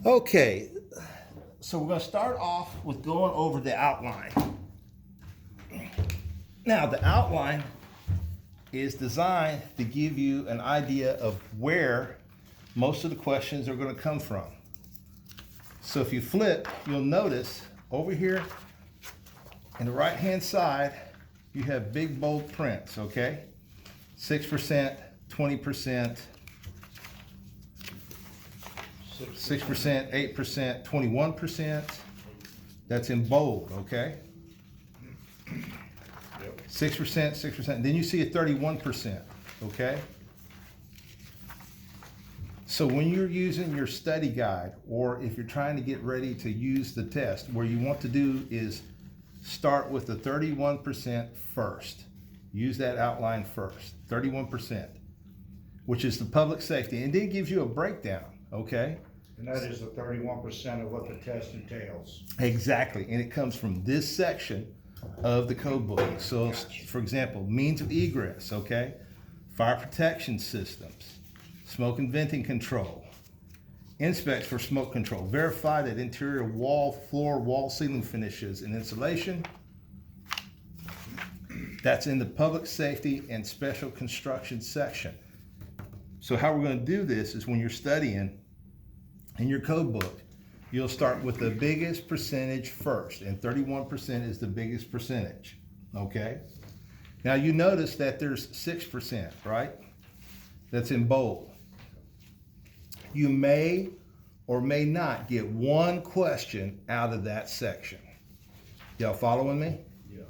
Okay, so we're going to start off with going over the outline. Now, the outline is designed to give you an idea of where most of the questions are going to come from. So if you flip, you'll notice over here in the right-hand side, you have big bold prints, okay? 6%, 20%, 6%, 8%, 21%. That's in bold, okay? 6%, 6%. Then you see a 31%, okay? So when you're using your study guide, or if you're trying to get ready to use the test, what you want to do is start with the 31% first. Use that outline first, 31%, which is the public safety. And then it gives you a breakdown, okay? And that is the 31% of what the test entails. Exactly, and it comes from this section of the code book. So, for example, means of egress, okay? Fire protection systems, smoke and venting control, inspect for smoke control, verify that interior wall, floor, wall ceiling finishes and insulation. That's in the public safety and special construction section. So how we're going to do this is when you're studying in your code book, you'll start with the biggest percentage first, and 31% is the biggest percentage, okay? Now you notice that there's 6%, right? That's in bold. You may or may not get one question out of that section. Y'all following me? Yeah.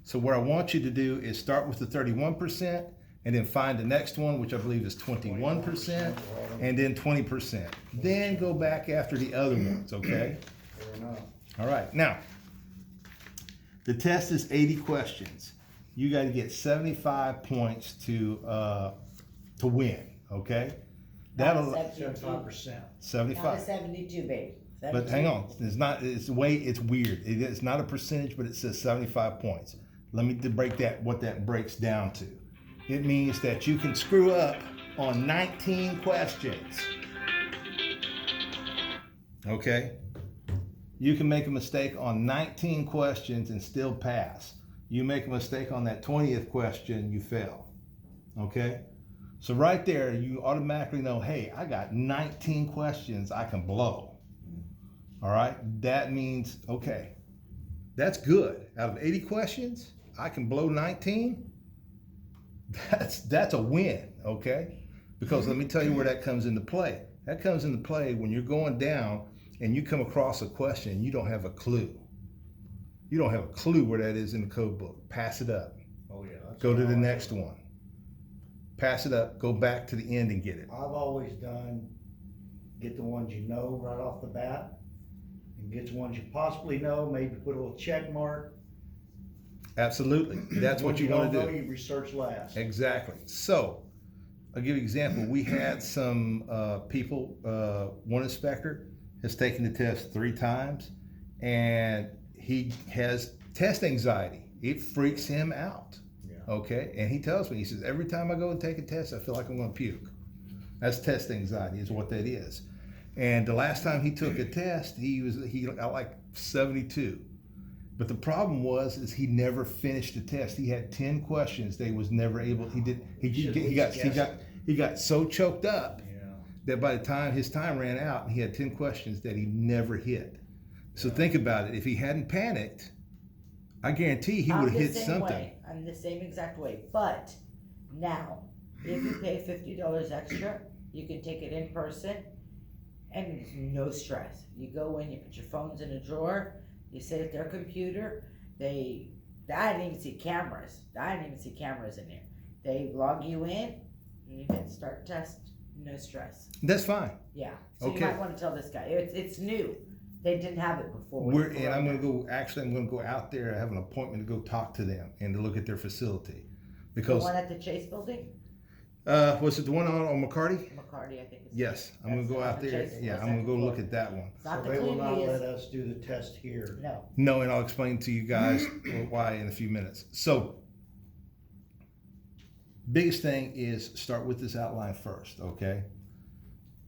So what I want you to do is start with the 31%, and then find the next one, which I believe is 21%, and then 20%. Then go back after the other ones, okay? Fair enough. All right, now, the test is 80 questions. You gotta get 75 points to win, okay? That'll, 75%. Not a 75. 72, baby. But hang on, it's weird. It's not a percentage, but it says 75 points. Let me break what that breaks down to. It means that you can screw up on 19 questions. Okay? You can make a mistake on 19 questions and still pass. You make a mistake on that 20th question, you fail. Okay? So right there, you automatically know, hey, I got 19 questions I can blow. All right? That means, okay, that's good. Out of 80 questions, I can blow 19. That's a win, okay? Because let me tell you where that comes into play. That comes into play when you're going down and you come across a question and you don't have a clue. You don't have a clue where that is in the code book. Pass it up. Oh, yeah. Go to the next one. Pass it up, go back to the end and get it. I've always get the ones you know right off the bat, and get the ones you possibly know, maybe put a little check mark. Absolutely, that's what you want to do. You research last. Exactly. So, I'll give you an example. We had some people, one inspector has taken the test 3 times, and he has test anxiety. It freaks him out. Yeah. Okay, and he tells me, he says, every time I go and take a test, I feel like I'm going to puke. That's test anxiety, is what that is. And the last time he took a test, he got like 72. But the problem is he never finished the test. He had 10 questions that he was never able. He got so choked up that by the time his time ran out, he had 10 questions that he never hit. So think about it. If he hadn't panicked, I guarantee he would have hit something. I'm the same exact way. But now, if you pay $50 extra, you can take it in person, and it's no stress. You go in, you put your phones in a drawer. You sit at their computer, I didn't even see cameras. I didn't even see cameras in there. They log you in, and you can start test, no stress. That's fine. Yeah, so Okay. you might want to tell this guy, it's new. They didn't have it before. I'm going to go out there. I have an appointment to go talk to them and to look at their facility. The Because, one at the Chase building? was it the one on McCarty? McCarty, I think. Yes, I'm going to go out there. Yeah, I'm going to go look at that one. It's not So the they will not let cleanliest. us do the test here. No. No, and I'll explain to you guys why in a few minutes. So, biggest thing is start with this outline first, okay?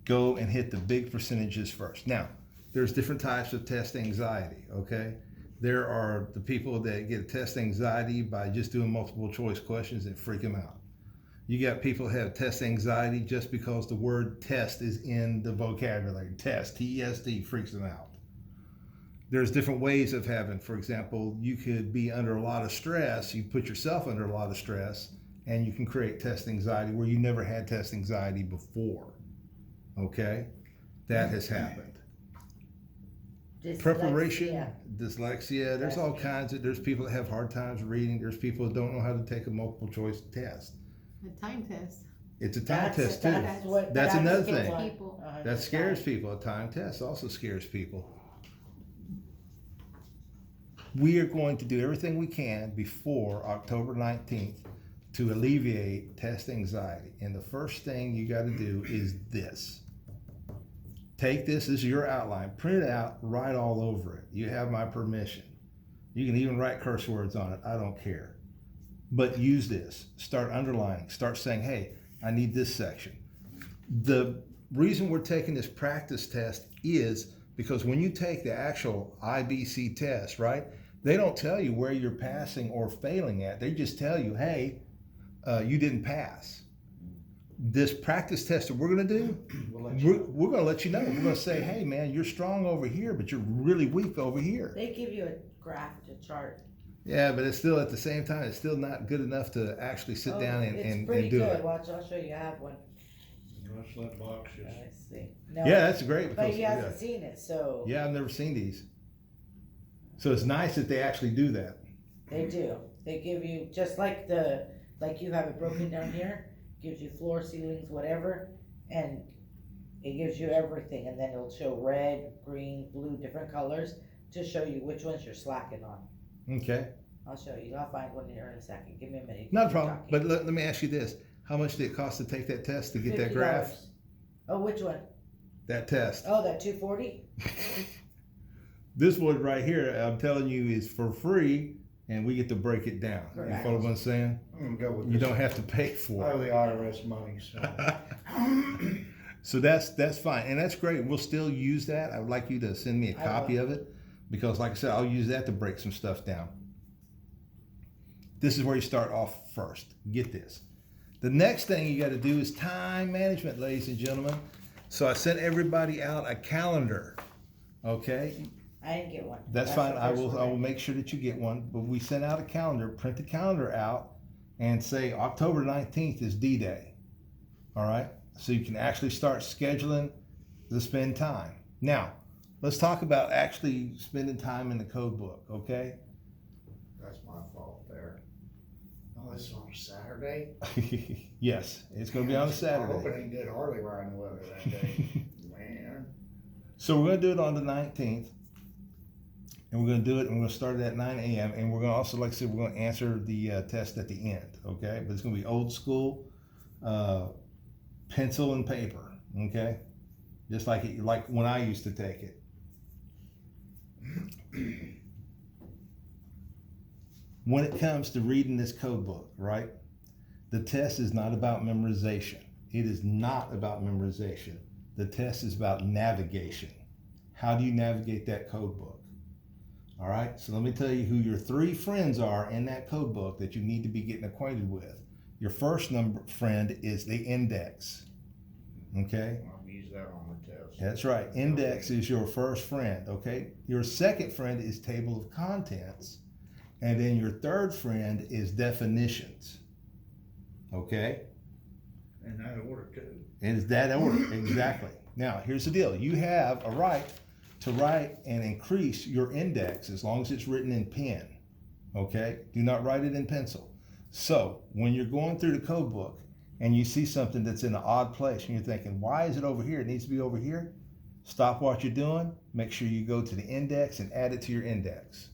go and hit the big percentages first. Now, there's different types of test anxiety, okay? There are the people that get test anxiety by just doing multiple choice questions that freak them out. You got people who have test anxiety just because the word test is in the vocabulary. Test, T-E-S-T, freaks them out. There's different ways of having, for example, you could be under a lot of stress, you put yourself under a lot of stress, and you can create test anxiety where you never had test anxiety before. Okay? That has happened. Preparation, dyslexia, there's all kinds of, there's people that have hard times reading, there's people that don't know how to take a multiple choice test. A time test. It's a time test too. That's another thing. That scares people. A time test also scares people. We are going to do everything we can before October 19th to alleviate test anxiety. And the first thing you got to do is this. Take this as your outline, print it out, write all over it. You have my permission. You can even write curse words on it. I don't care. But use this. Start underlining. Start saying, hey, I need this section. The reason we're taking this practice test is because when you take the actual IBC test, right, they don't tell you where you're passing or failing at. They just tell you, hey, you didn't pass. This practice test that we're going to do, we're going to let you know. We're going to say, hey, man, you're strong over here, but you're really weak over here. They give you a graph to chart. Yeah, but it's still at the same time, it's still not good enough to actually sit down and do It's pretty good. it. Watch, I'll show you. I have one. Wrestling boxes. Let's see. No, Yeah, that's great. but Because, he hasn't seen it, so yeah, I've never seen these. So it's nice that they actually do that. they do. They give you just like you have it broken down here. Gives you floor, ceilings, whatever, and it gives you everything, and then it'll show red, green, blue, different colors to show you which ones you're slacking on. Okay, I'll show you. I'll find one here in a second. Give me a minute. not a Keep problem. talking. But let me ask you this. How much did it cost to take that test to get that $50. graph? Oh, which one? That test. Oh, that 240. This one right here, I'm telling you, is for free, and we get to break it down. You Correct. follow what I'm saying? I'm gonna go with You this. don't have to pay I for owe it. the IRS money, so. So that's fine, and that's great. We'll still use that. I would like you to send me a I copy will. of it because, like I said, I'll use that to break some stuff down. This is where you start off first. Get this. The next thing you got to do is time management, ladies and gentlemen. So I sent everybody out a calendar. Okay, I didn't get one. that's fine. the I first will. one I will make sure that you get one. But we sent out a calendar. Print the calendar out, and say October 19th is D-Day. All right. So you can actually start scheduling to spend time. Now, let's talk about actually spending time in the code book. Okay. That's my fault there. Oh, this is on a Saturday? Yes, it's going to be on a I hope it Saturday. ain't good Harley riding weather that day. Man. So we're going to do it on the 19th. And we're going to do it, and we're going to start it at 9 a.m. And we're going to also, like I said, we're going to answer the test at the end, okay? But it's going to be old school, pencil and paper, okay? Just like when I used to take it. When it comes to reading this code book, right? The test is not about memorization. It is not about memorization. The test is about navigation. How do you navigate that code book? All right, so let me tell you who your 3 friends are in that code book that you need to be getting acquainted with. Your first friend is the index. Okay, I'll use that on the test. that's right. Index is your first friend. Okay, your second friend is table of contents, and then your third friend is definitions. Okay, In that order too. it's that order exactly. Now here's the deal: you have a right to write and increase your index as long as it's written in pen. Okay, do not write it in pencil. So when you're going through the code book and you see something that's in an odd place and you're thinking, why is it over here? It needs to be over here. Stop what you're doing. Make sure you go to the index and add it to your index.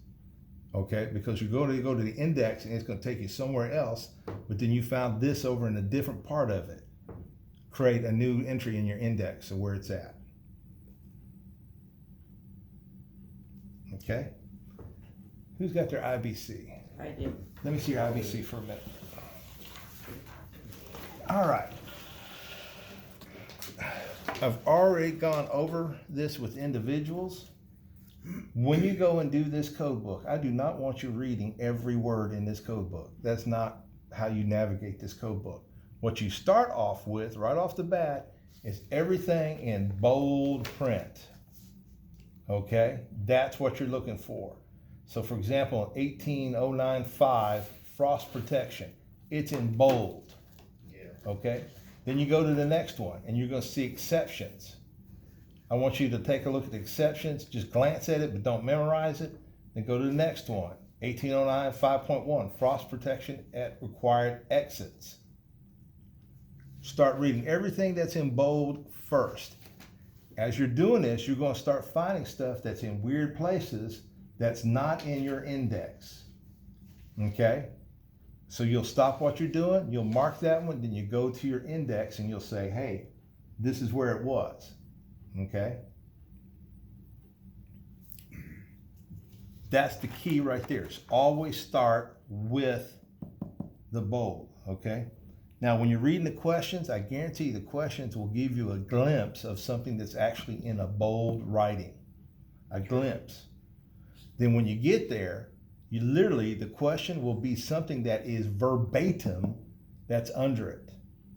Okay, because you're going to go to the index and it's going to take you somewhere else, but then you found this over in a different part of it. Create a new entry in your index of where it's at. Okay, who's got their IBC? I do. Let me see your IBC for a minute. All right. I've already gone over this with individuals. When you go and do this code book, I do not want you reading every word in this code book. That's not how you navigate this code book. What you start off with, right off the bat, is everything in bold print. Okay? That's what you're looking for. So for example, 18095, frost protection, it's in bold. Yeah. Okay? Then you go to the next one and you're going to see exceptions. I want you to take a look at the exceptions, just glance at it, but don't memorize it. Then go to the next one, 1809 5.1, frost protection at required exits. Start reading everything that's in bold first. As you're doing this, you're going to start finding stuff that's in weird places that's not in your index. Okay? So you'll stop what you're doing, you'll mark that one, then you go to your index and you'll say, hey, this is where it was. Okay? That's the key right there. It's always start with the bold. Okay? Now, when you're reading the questions, I guarantee you the questions will give you a glimpse of something that's actually in a bold writing. A glimpse. Then when you get there, you literally, the question will be something that is verbatim that's under it.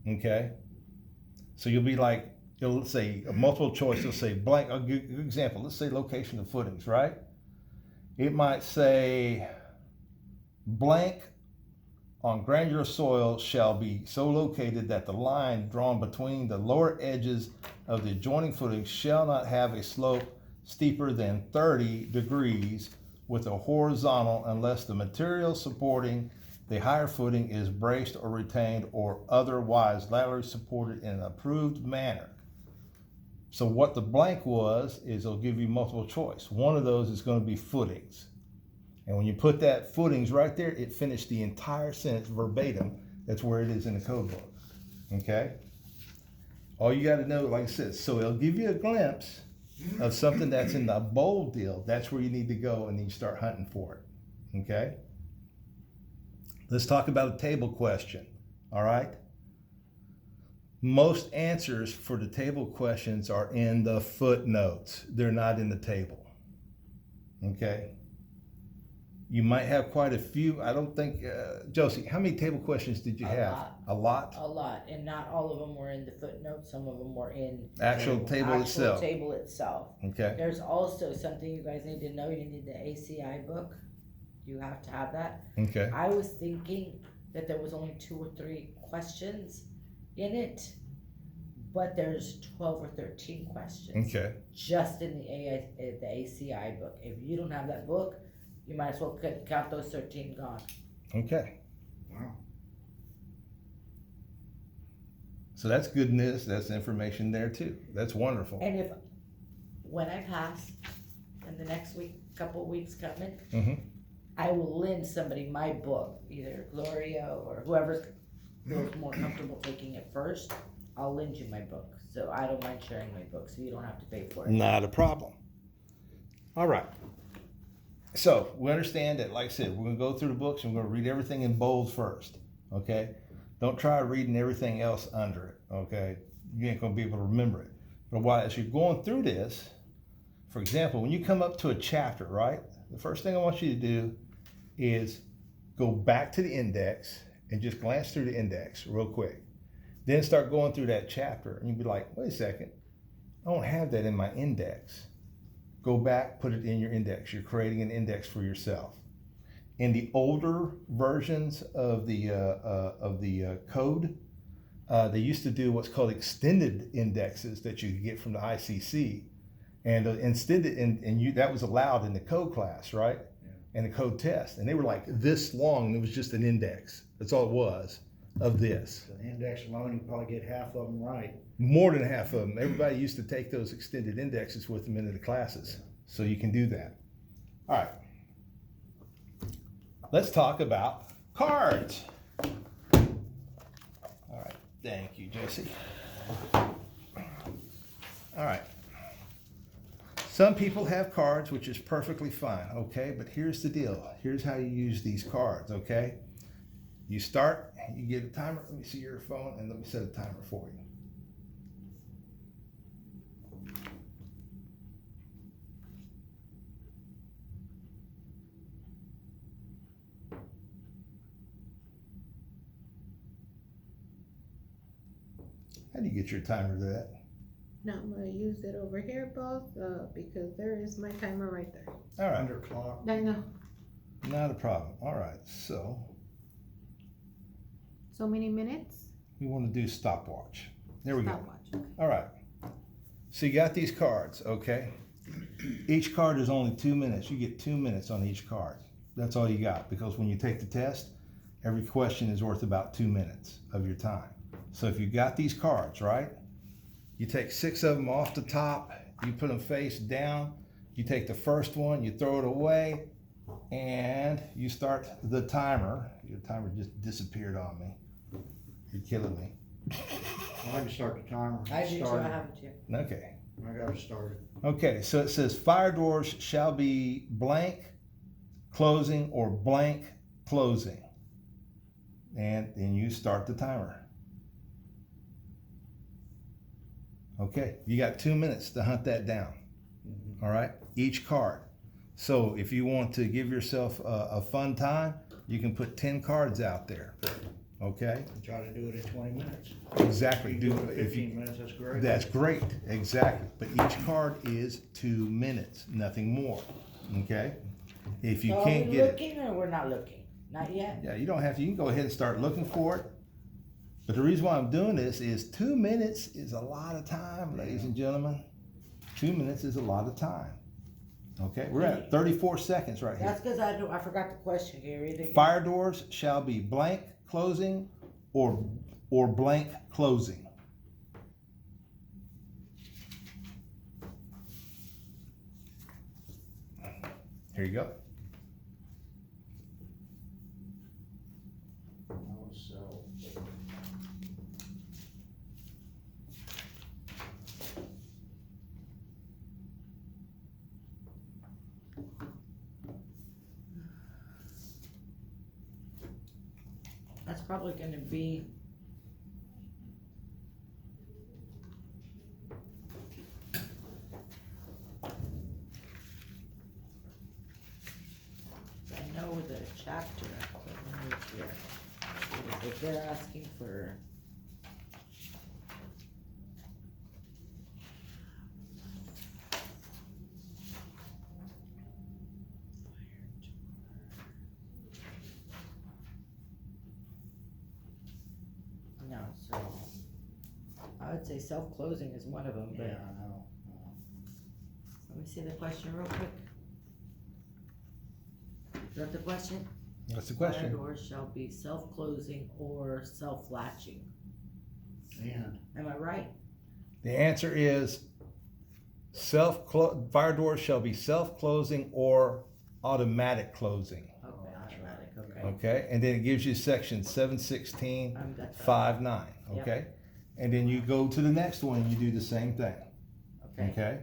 Okay? So you'll be like, you'll say a multiple choice, you'll say blank. I'll give you an example. Let's say location of footings, right? It might say blank on granular soil shall be so located that the line drawn between the lower edges of the adjoining footings shall not have a slope steeper than 30 degrees with a horizontal unless the material supporting the higher footing is braced or retained or otherwise laterally supported in an approved manner. So what the blank was is it'll give you multiple choice. One of those is going to be footings. And when you put that footings right there, it finished the entire sentence verbatim. That's where it is in the code book. Okay? All you got to know, like I said, so it'll give you a glimpse of something that's in the bold deal. That's where you need to go and then you start hunting for it. Okay? Let's talk about a table question. All right? Most answers for the table questions are in the footnotes. They're not in the table. Okay? You might have quite a few. I don't think, Josie, how many table questions did you have? A lot? A lot, and not all of them were in the footnotes. Some of them were in Actual table itself. table itself. Okay. There's also something you guys need to know. You need the ACI book. You have to have that. Okay. I was thinking that there was only 2 or 3 questions in it, but there's 12 or 13 questions Okay. just in the ACI book. If you don't have that book, you might as well count those 13 gone. Okay. Wow. So that's good news. That's information there too. That's wonderful. And when I pass, in the next couple of weeks coming, Mm-hmm. I will lend somebody my book, either Gloria or whoever feels more comfortable taking it first. I'll lend you my book. So I don't mind sharing my book, so you don't have to pay for it. Not a problem. All right. So we understand that, like I said, we're going to go through the books and we're going to read everything in bold first. Okay? Don't try reading everything else under it. Okay? You ain't going to be able to remember it. But as you're going through this, for example, when you come up to a chapter, right? The first thing I want you to do is go back to the index and just glance through the index real quick. Then start going through that chapter and you'll be like, wait a second, I don't have that in my index. Go back, put it in your index. You're creating an index for yourself. In the older versions of the code, they used to do what's called extended indexes that you could get from the ICC. And that was allowed in the code class, right? And the code test. And they were like this long, and it was just an index. That's all it was of this. The index alone, you probably get half of them right. More than half of them. Everybody used to take those extended indexes with them into the classes. So you can do that. All right. Let's talk about cards. All right. Thank you, Jesse. All right. Some people have cards, which is perfectly fine, okay? But here's the deal. Here's how you use these cards, okay? You start, you get a timer. Let me see your phone, and let me set a timer for you. How do you get your timer to that? Now I'm gonna use it over here, boss, because there is my timer right there. All right, Under clock. I know. not a problem. All right, so So many minutes? we want to do stopwatch. There we go. Stopwatch, okay. All right. So you got these cards, okay? Each card is only 2 minutes. You get 2 minutes on each card. That's all you got, because when you take the test, every question is worth about 2 minutes of your time. So if you got these cards, right? You take 6 of them off the top, you put them face down, you take the first one, you throw it away, and you start the timer. Your timer just disappeared on me. You're killing me. I can start the timer. I do too, I Start it. have it too. Okay. I got it started. Okay, so it says fire doors shall be blank closing or blank closing. And then you start the timer. Okay, you got 2 minutes to hunt that down. All right, each card. So if you want to give yourself a fun time, you can put 10 cards out there. Okay, Try to do it in 20 minutes. exactly. You Do do it in if you 15 minutes, that's great. That's great, exactly. But each card is 2 minutes, nothing more. Okay? If you So can't are we get it, looking or we're not looking? Not yet? yeah, you don't have to. You can go ahead and start looking for it. But the reason why I'm doing this is 2 minutes is a lot of time, ladies and gentlemen. 2 minutes is a lot of time. Okay, we're at 34 seconds right here. That's because I forgot the question, Gary. Fire doors shall be blank closing or blank closing. Here you go. So, That's probably gonna be. I know the chapter, but let me hear. If they're asking for. No, so I would say self-closing is one of them, yeah, but I know. let me see the question real quick. Is that the question? That's the Fire question. doors shall be self-closing or self-latching. And Am I right? The answer is fire doors shall be self-closing or automatic closing. Okay, automatic, okay. Okay, and then it gives you section 716 That's right. 59. Yep. Okay, and then you go to the next one and you do the same thing. Okay, Okay,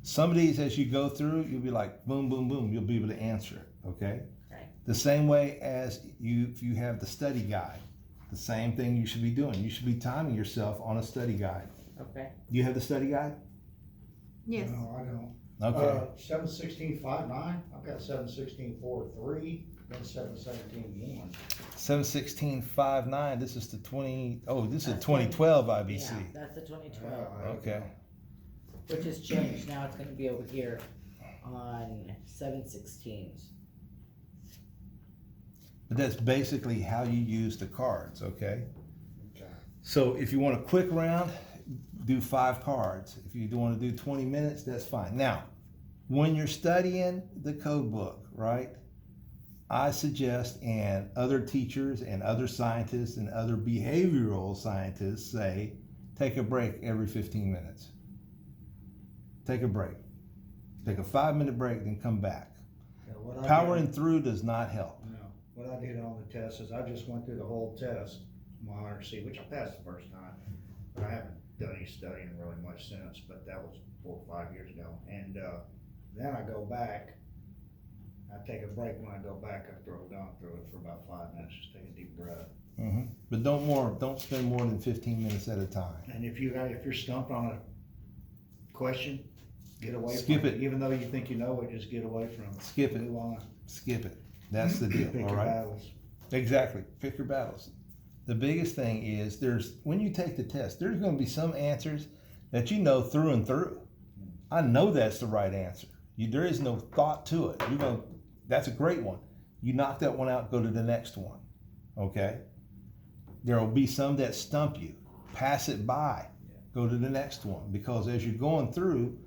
some of these as you go through, you'll be like boom, boom, boom. You'll be able to answer it. Okay, okay, the same way as if you have the study guide, the same thing you should be doing. You should be timing yourself on a study guide. okay. You have the study guide? Yes. no, I don't. Okay. 716.59. I've got 716.43. Then 717.1. 716.59. This is the 20. Oh, this is That's 2012 Yeah, IBC. that's the 2012, Okay. which has changed. Now it's gonna be over here on 716s. But that's basically how you use the cards. Okay. Okay. So if you want a quick round, do 5 cards. If you want to do 20 minutes, that's fine. Now, when you're studying the code book, right? I suggest, and other teachers and other scientists and other behavioral scientists say, take a break every 15 minutes. Take a break. Take a 5-minute break, then come back. Yeah, what I Powering did- through does not help. No, what I did on the test is I just went through the whole test, my RC, which I passed the first time, but I haven't done any studying really much since, but that was 4 or 5 years ago. And then I go back, I take a break when I go back, I gone through it for about 5 minutes, just take a deep breath. But don't spend more than 15 minutes at a time. And if you're stumped on a question, get away Skip from it. it. Even though you think you know it, just get away from it. Skip it. Move on. Skip it. That's the deal. Pick All your right. battles. Exactly. Pick your battles. the biggest thing is when you take the test, there's going to be some answers that you know through and through. I know that's the right answer. There is no thought to it. That's a great one. You knock that one out, go to the next one. Okay? There will be some that stump you. Pass it by. Go to the next one. Because as you're going through,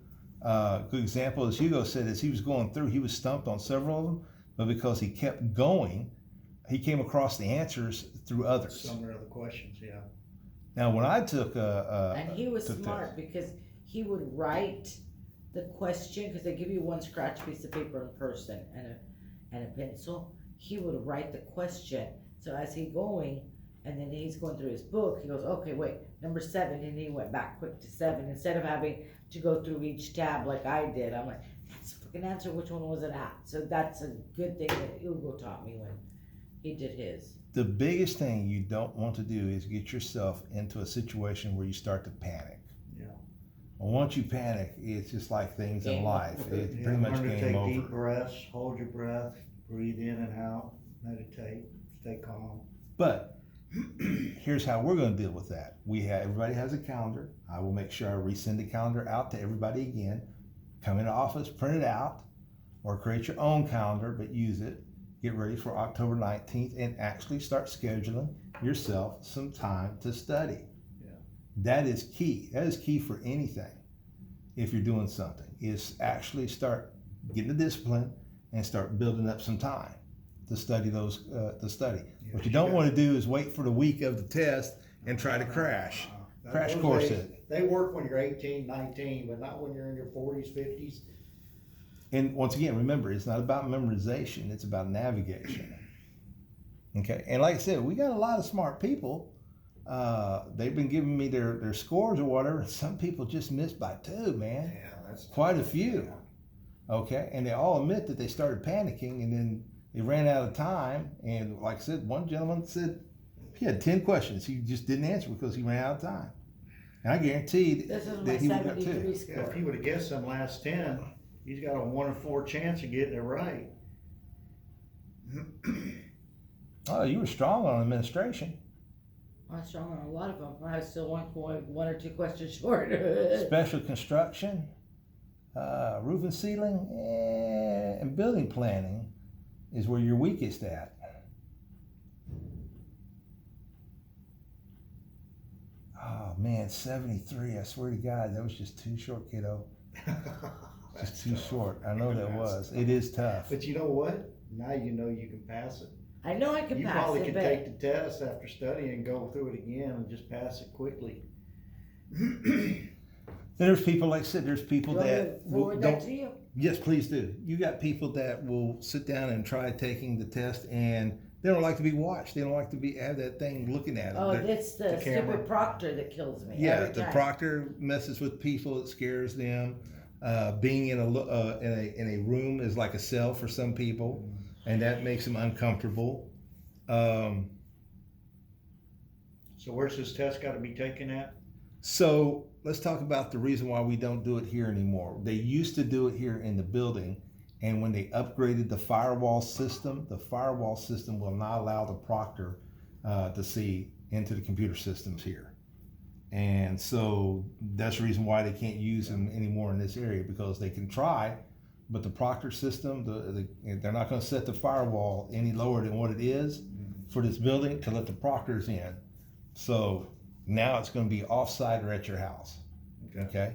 good example, as Hugo said, as he was going through, he was stumped on several of them, but because he kept going, he came across the answers through others. Some of the other questions, yeah. Now, when I took And he was took smart because he would write the question, because they give you one scratch piece of paper in person and a pencil. He would write the question. So as he's going, and then he's going through his book, he goes, okay, wait, number 7, and he went back quick to 7 instead of having to go through each tab like I did. I'm like, that's a freaking answer. Which one was it at? So that's a good thing that Hugo taught me when he did his. The biggest thing you don't want to do is get yourself into a situation where you start to panic. Yeah. And once you panic, it's just like things in Game life. over. It's Yeah, pretty much learn to game take over. deep breaths, hold your breath, breathe in and out, meditate, stay calm. But here's how we're going to deal with that. Everybody has a calendar. I will make sure I resend the calendar out to everybody again. Come into office, print it out, or create your own calendar, but use it. Get ready for October 19th and actually start scheduling yourself some time to study. Yeah. That is key. That is key for anything. If you're doing something, is actually start getting the discipline and start building up some time to study those. Yeah, What you don't want to do is wait for the week of the test and try to crash. Crash Those course days, it. They work when you're 18, 19, but not when you're in your 40s, 50s. And once again, remember, it's not about memorization, it's about navigation. Okay, and like I said, we got a lot of smart people. They've been giving me their scores or whatever. Some people just missed by 2, man. Yeah, that's Quite a few. Okay, and they all admit that they started panicking and then they ran out of time. And like I said, one gentleman said he had 10 questions. He just didn't answer because he ran out of time. And I guaranteed This is my that he would have got 73 2. Yeah, score. if he would have guessed them last 10, he's got a 1 in 4 chance of getting it right. Oh, you were strong on administration. I was strong on a lot of them. I was still 1 or 2 questions short. Special construction, roof and ceiling, and building planning is where you're weakest at. Oh man, 73, I swear to God, that was just too short, kiddo. Just too short. I know that was. It is tough. But you know what? Now you know you can pass it. I know I can You pass probably it, could but take the test after studying and go through it again and just pass it quickly. Then there's people, like I said, there's people do you want me that to forward that to you? Yes, please do. You got people that will sit down and try taking the test and they don't like to be watched. They don't like to have that thing looking at them. Oh, it's the camera. stupid proctor that kills me. Yeah, every the time. proctor messes with people. It scares them. Being in a room is like a cell for some people, and that makes them uncomfortable. So where's this test got to be taken at? So let's talk about the reason why we don't do it here anymore. They used to do it here in the building, and when they upgraded the firewall system will not allow the proctor to see into the computer systems here. And so that's the reason why they can't use them anymore in this area, because they can try, but the proctor system, they're not going to set the firewall any lower than what it is for this building to let the proctors in. So now it's going to be off-site or at your house. Okay.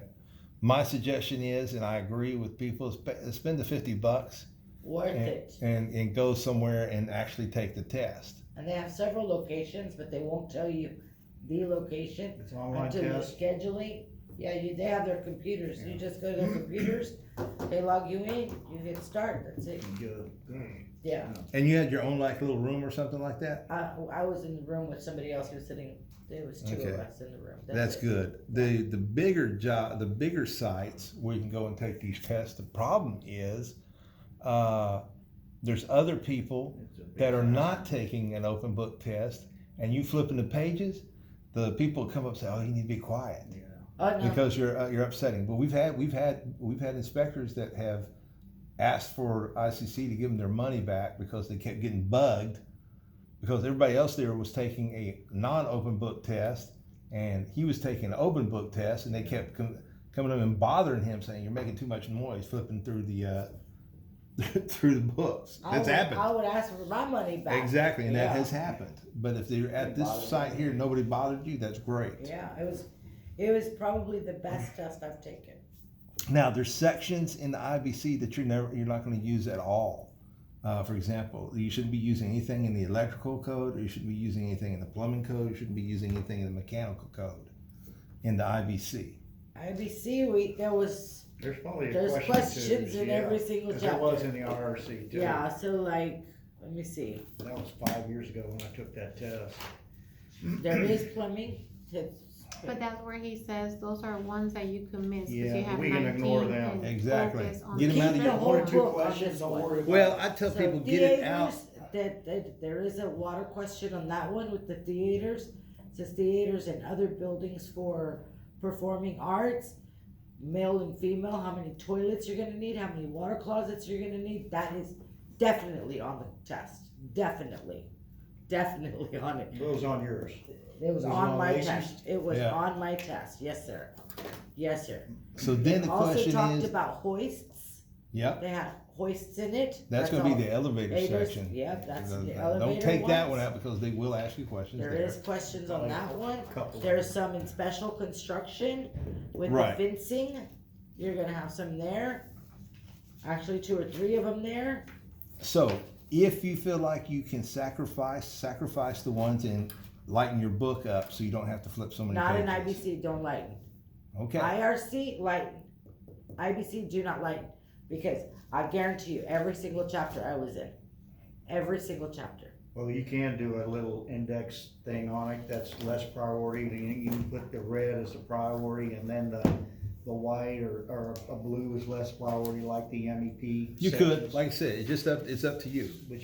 My suggestion is, and I agree with people, spend the $50 Worth it. and go somewhere and actually take the test. And they have several locations, but they won't tell you the location It's an online until you're test. scheduling. Yeah, they have their computers. You just go to their computers, they log you in, you hit start, that's it. Good. Yeah. And you had your own like little room or something like that? I was in the room with somebody else who was sitting, there was 2 Okay. of us in the room. That's it. good. The bigger sites where you can go and take these tests, the problem is there's other people It's a big that are test. not taking an open book test, and you flipping the pages, the people come up and say, "Oh, you need to be quiet," Yeah. Oh, no. because you're upsetting. But we've had inspectors that have asked for ICC to give them their money back because they kept getting bugged because everybody else there was taking a non-open book test, and he was taking an open book test, and they kept coming up and bothering him, saying, "You're making too much noise flipping through the through the books." That's happened. I would ask for my money back. Exactly, and that Yeah. has happened. But if they're at They this bothered site me. here, nobody bothered you, that's great. Yeah, it was probably the best test I've taken. Now, there's sections in the IBC that you're not going to use at all. For example, you shouldn't be using anything in the electrical code, or you shouldn't be using anything in the plumbing code, you shouldn't be using anything in the mechanical code in the IBC. IBC, There's probably a there's question questions too, in every single Cause there was chapter. in the RRC too. Yeah, so like, let me see, That was 5 years ago when I took that test. there is plumbing, it's- But that's where he says those are ones that you can miss, cause Yeah, you have we can ignore 19 them. and Exactly. focus on Get 'em out of keep your the One whole or two book on questions, this don't one. worry about Well, it. I tell So people get it out. theaters, that there is a water question on that one with the theaters. It says theaters and other buildings for performing arts, male and female, how many toilets you're gonna need, how many water closets you're gonna need, that is definitely on the test, definitely on it. It was on yours. It was Was it on on my Lacey's? test, it was Yeah. on my test, yes, sir, yes, sir. So then the Also question talked is, about hoists, yep, they had hoists in it. that's going to all. be the elevator Elevators, section. yep, that's the Don't elevator take that one ones. out because they will ask you questions There there. is questions on that one. Couple. There's some in special construction with the Right. fencing. You're gonna have some there. Actually, 2 or 3 of them there. So if you feel like you can sacrifice the ones and lighten your book up so you don't have to flip so many Not pages. in IBC, don't lighten. Okay. IRC, lighten. IBC, do not lighten. Because I guarantee you, every single chapter I was in. Every single chapter. Well, you can do a little index thing on it, that's less priority, you can put the red as a priority, and then the white or a blue is less priority, like the MEP. You sections. could, like I said, it's up to you. But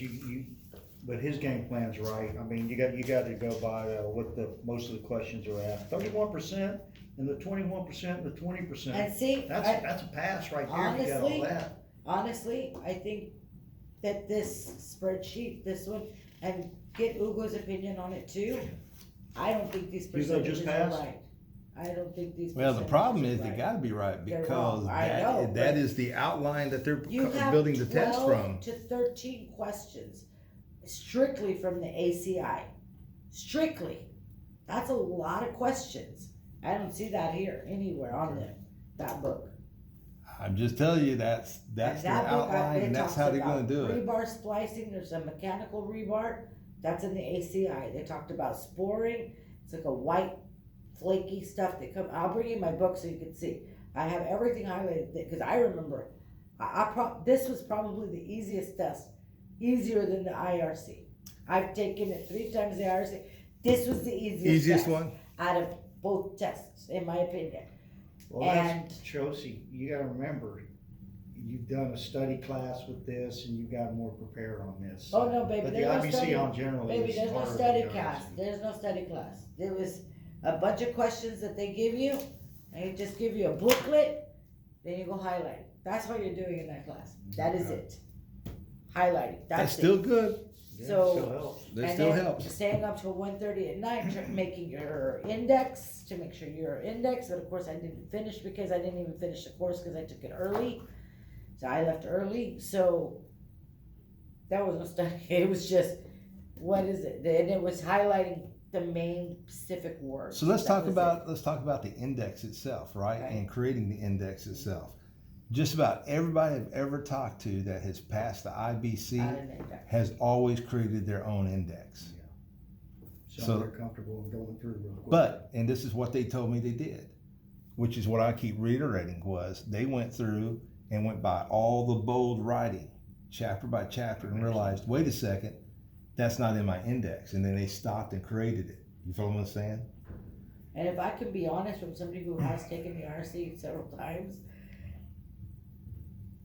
but his game plan's right, I mean, you got to go by what most of the questions are at, 31% and the 21% and the 20%. And see, That's a pass right there, if you got all that. honestly, I think that this spreadsheet, this one, and get Ugo's opinion on it too. I don't think these Hugo just percentages are passed? right. I don't think these. Well, the problem percentages is are they right. gotta be right They're because wrong. I know, that but- is the outline that they're You have building the test 12 from. to 13 questions, strictly from the ACI. Strictly. That's a lot of questions. I don't see that here anywhere on that book. I'm just telling you, that's And their that book, outline it and that's talks how they're about gonna do it. Rebar splicing, there's a mechanical rebar, that's in the ACI. They talked about sporing, it's like a white flaky stuff that come, I'll bring you my book so you can see. I have everything highlighted, because I remember, this was probably the easiest test, easier than the IRC. I've taken it 3 times the IRC, this was the Easiest test one? out of both tests, in my opinion. Well, And- that's, Chelsea, you gotta remember, you've done a study class with this and you got more prepared on this. Oh, no, baby, But the there's no IBC study. on generally Baby, is there's no harder than study the class, RRC. there's no study class. There was a bunch of questions that they give you, and they just give you a booklet, then you go highlight it. That's what you're doing in that class. That is Okay. it. Highlighting, That's that's still it. good. Yeah, so- still helps. That And still then helps. Staying up till 1:30 at night, making your index, to make sure your index, but of course I didn't finish because I didn't even finish the course because I took it early. So I left early, so that was no study, it was just, what is it? And it was highlighting the main specific words. So let's That talk was about the index itself, right? Right. And creating the index itself. Just about everybody I've ever talked to that has passed the it. IBC Not an index. has always created their own index. So So- they're comfortable in going through real quick. But, and this is what they told me they did, which is what I keep reiterating, was they went through and went by all the bold writing, chapter by chapter, and realized, wait a second, that's not in my index. And then they stopped and created it. You follow what I'm saying? And if I can be honest, from somebody who has taken the RC several times,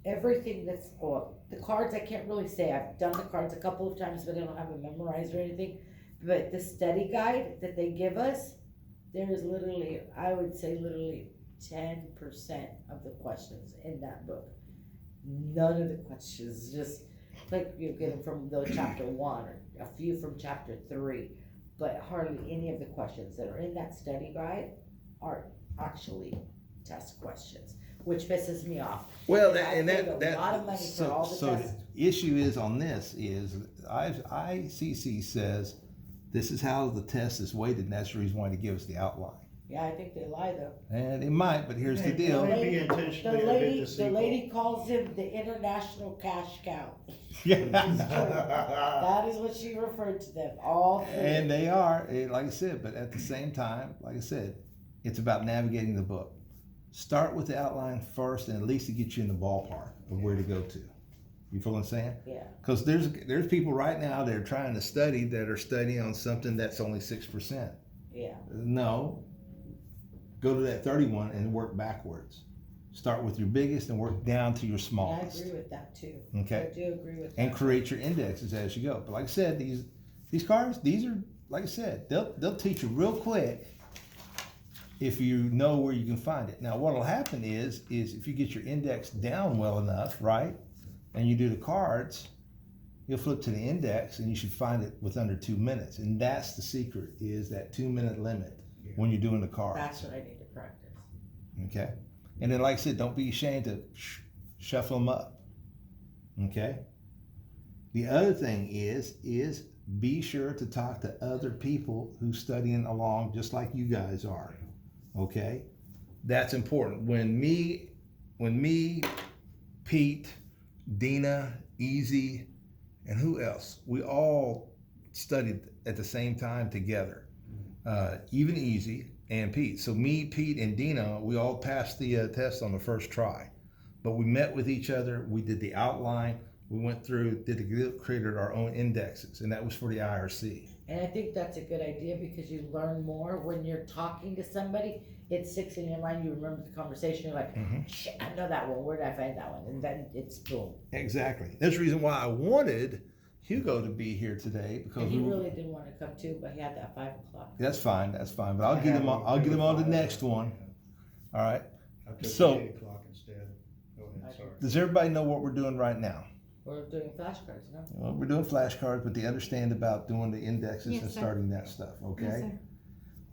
everything that's, well, the cards I can't really say. I've done the cards a couple of times, but I don't have them memorized or anything. But the study guide that they give us, there is literally, I would say literally 10% of the questions in that book. None of the questions, just like you get them from the chapter 1 or a few from chapter 3, but hardly any of the questions that are in that study guide are actually test questions, which pisses me off. Well, because I and paid that a lot of money for so all the so tests. the issue is on this is ICC says this is how the test is weighted, and that's the reason why they give us the outline. Yeah, I think they lie though. And it might, but here's the Hey, deal. Maybe The intentionally a bit lady, the deceitful. lady calls him the international cash cow. Yeah. That is what she referred to them, all three. And they are, like I said, but at the same time, like I said, it's about navigating the book. Start with the outline first, and at least to get you in the ballpark of where to go to. You feel what I'm saying? Yeah, Because there's people right now that are trying to study that are studying on something that's only 6%. yeah. No, go to that 31 and work backwards. Start with your biggest and work down to your And I smallest. agree with that too. Okay. I do agree with that. And create your indexes as you go. But like I said, these cards, these are, like I said, they'll teach you real quick if you know where you can find it. Now what'll happen is if you get your index down well enough, right, and you do the cards, you'll flip to the index and you should find it with under 2 minutes. And that's the secret, is that 2-minute limit when you're doing the cards. That's what I need to practice. Okay. And then, like I said, don't be ashamed to shuffle them up. Okay. The other thing is be sure to talk to other people who's studying along just like you guys are. Okay. That's important. When me, Pete, Dina, Easy, and who else? We all studied at the same time together. Even Easy and Pete. So me, Pete, and Dina, we all passed the test on the first try. But we met with each other. We did the outline. We went through, created our own indexes, and that was for the IRC. And I think that's a good idea because you learn more when you're talking to somebody. It sticks in your mind. You remember the conversation. You're like, shit, I know that one. Where did I find that one? And then it's boom. Exactly. That's the reason why I wanted Hugo to be here today, because And he really didn't want to come too, but he had that 5 o'clock. That's fine. But I'll get him on. I'll get him on the next one. All right. I took So- 8 o'clock instead. Go ahead, sorry. Does everybody know what we're doing right now? We're doing flashcards, no? Well, we're doing flashcards, but they understand about doing the indexes Yes, and sir. starting that stuff. Okay. Yes, sir.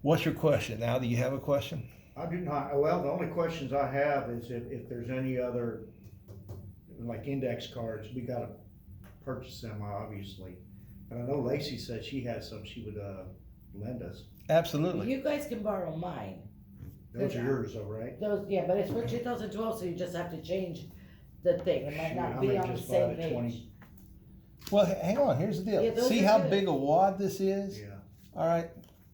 What's your question? Now, do you have a question? I do not, well, the only questions I have is if there's any other, like index cards, we gotta purchase them, obviously. And I know Lacey said she has some she would, lend us. Absolutely. You guys can borrow mine. Those are yours though, right? Those, yeah, but it's for 2012, so you just have to change the thing. It might Shoot, not I be may on the just buy same the page. 20. Well, hang on. Here's the deal. Yeah, those See are how good. big a wad this is? Yeah. All right.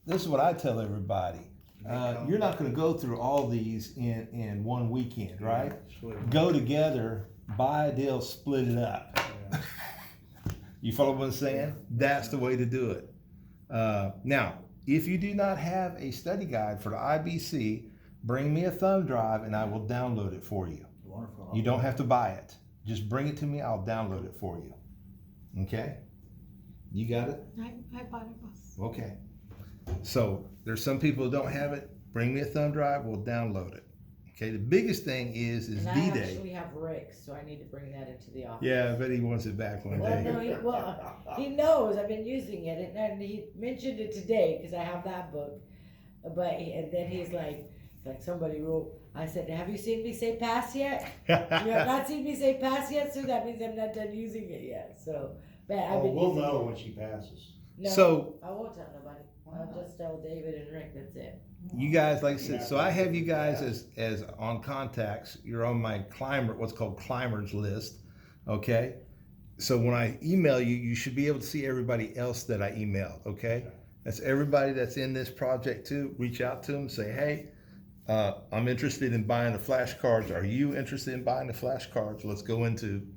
This is what I tell everybody. You're not going to go through all these in one weekend, right? Split. Go together, buy a deal, split it up. Yeah. You follow what I'm saying? That's the way to do it. Now, if you do not have a study guide for the IBC, bring me a thumb drive and I will download it for you. Wonderful. You don't have to buy it. Just bring it to me, I'll download it for you. Okay? You got it? I bought it, boss. Okay. So there's some people who don't have it. Bring me a thumb drive, we'll download it. Okay, the biggest thing is And I D-Day. actually have Rick's, so I need to bring that into the office. Yeah, I bet he wants it back one Well, day. no, he knows I've been using it, and he mentioned it today because I have that book. But and then he's like somebody wrote. I said, "Have you seen me say pass yet? You have not seen me say pass yet, so that means I'm not done using it yet." So, but I've Oh, been we'll using know it. when she passes. No, So- I won't tell nobody. I'll just tell David and Rick. That's it. You guys, like I said, so I have you guys as on contacts. You're on my what's called climbers list. Okay. So when I email you, you should be able to see everybody else that I emailed. Okay. That's everybody that's in this project too. Reach out to them, say, hey, I'm interested in buying the flashcards. Are you interested in buying the flashcards? Let's go into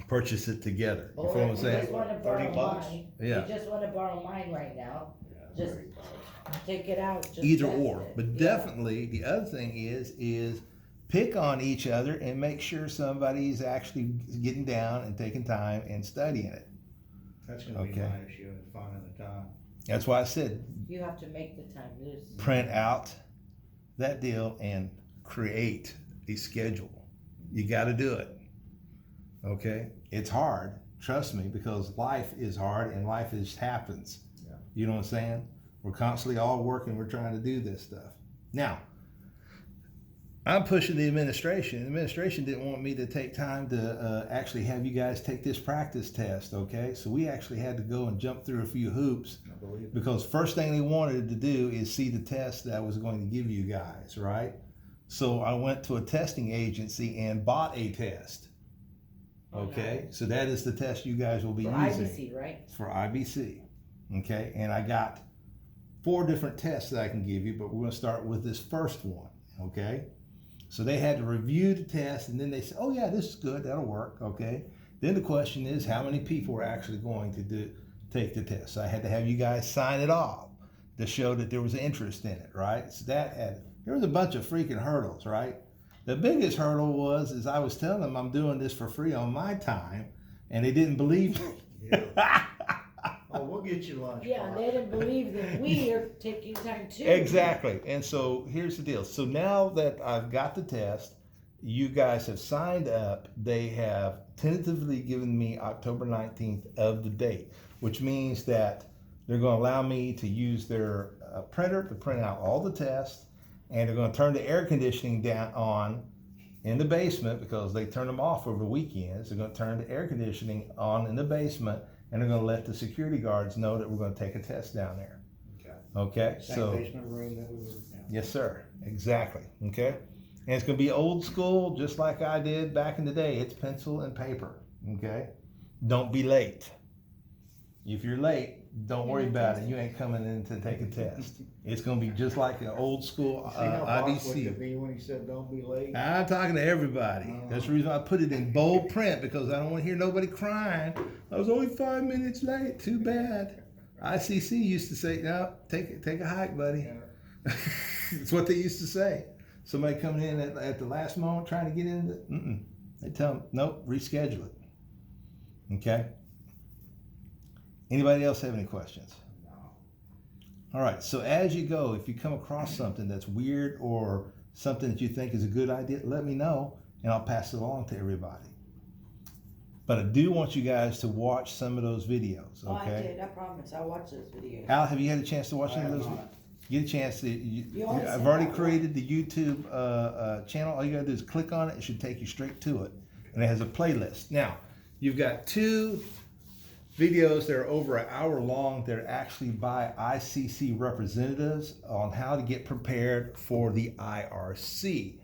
purchase it together. You Or feel what I'm if you saying? just want to 30 borrow bucks? mine, Yeah. you just want to borrow mine right now. Just take it out. Just Either test or, it. but Yeah. definitely the other thing is pick on each other and make sure somebody's actually getting down and taking time and studying it. That's gonna be Okay. my issue in finding the time. That's why I said You have to make the time. There's print out that deal and create a schedule. You got to do it. Okay, it's hard. Trust me, because life is hard and life just happens. Yeah. You know what I'm saying? We're constantly all working. We're trying to do this stuff. Now, I'm pushing the administration. The administration didn't want me to take time to actually have you guys take this practice test. Okay, so we actually had to go and jump through a few hoops I believe it. because first thing they wanted to do is see the test that I was going to give you guys, right? So I went to a testing agency and bought a test. Okay, so that is the test you guys will be For using IBC, right? for IBC. Okay, and I got 4 different tests that I can give you, but we're going to start with this first one. Okay, so they had to review the test, and then they said, "Oh yeah, this is good. That'll work." Okay. Then the question is, how many people are actually going to take the test? So I had to have you guys sign it off to show that there was interest in it, right? So there was a bunch of freaking hurdles, right? The biggest hurdle is I was telling them I'm doing this for free on my time, and they didn't believe me. Yeah. Oh, we'll get you lunch. Yeah, Bob. they didn't believe that we are taking time too. Exactly. And so here's the deal. So now that I've got the test, you guys have signed up. They have tentatively given me October 19th of the date, which means that they're going to allow me to use their printer to print out all the tests, and they're going to turn the air conditioning down on in the basement because they turn them off over the weekends. They're going to turn the air conditioning on in the basement, and they're going to let the security guards know that we're going to take a test down there. Okay. Okay, Same so basement room that we were in. yes, sir, exactly. Okay, and it's going to be old school, just like I did back in the day. It's pencil and paper. Okay, don't be late. If you're late, don't worry about it. You ain't coming in to take a test. It's going to be just like an old school See how boss looked IBC. at me when he said, "Don't be late." I'm talking to everybody. That's the reason I put it in bold print, because I don't want to hear nobody crying. I was only 5 minutes late. Too bad. ICC used to say, "No, take a hike, buddy." Yeah. It's what they used to say. Somebody coming in at the last moment trying to get in, they tell them, "Nope, reschedule it." Okay. Anybody else have any questions? No. All right, so as you go, if you come across something that's weird or something that you think is a good idea, let me know and I'll pass it along to everybody. But I do want you guys to watch some of those videos, Oh, I okay? did, I promise. I watched those videos. Al, have you had a chance to watch I any of have those? not. Get a chance to. always I've said already that. created the YouTube channel. All you gotta do is click on it. It should take you straight to it, and it has a playlist. Now, you've got 2 videos that are over an hour long. They're actually by ICC representatives on how to get prepared for the IRC,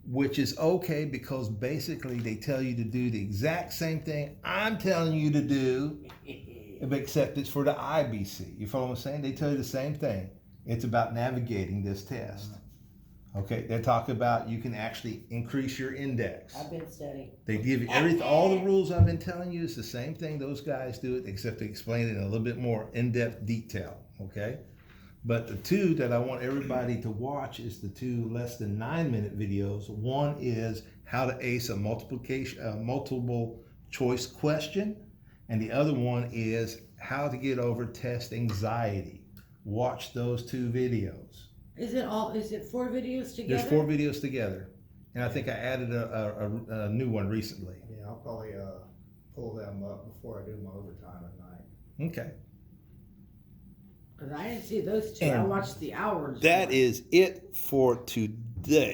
which is okay because basically they tell you to do the exact same thing I'm telling you to do, except it's for the IBC. You follow what I'm saying? They tell you the same thing. It's about navigating this test. Okay, they talk about you can actually increase your index. I've been studying. They give you everything, all the rules I've been telling you is the same thing. Those guys do it, except they explain it in a little bit more in-depth detail. Okay, but the 2 that I want everybody to watch is the 2 less than 9-minute videos. One is how to ace a multiple choice question, and the other one is how to get over test anxiety. Watch those 2 videos. Is it 4 videos together? There's 4 videos together, and I think I added a new one recently. Yeah, I'll probably pull them up before I do my overtime at night. Okay. Because I didn't see those 2. I And watched the hours. That is it for today.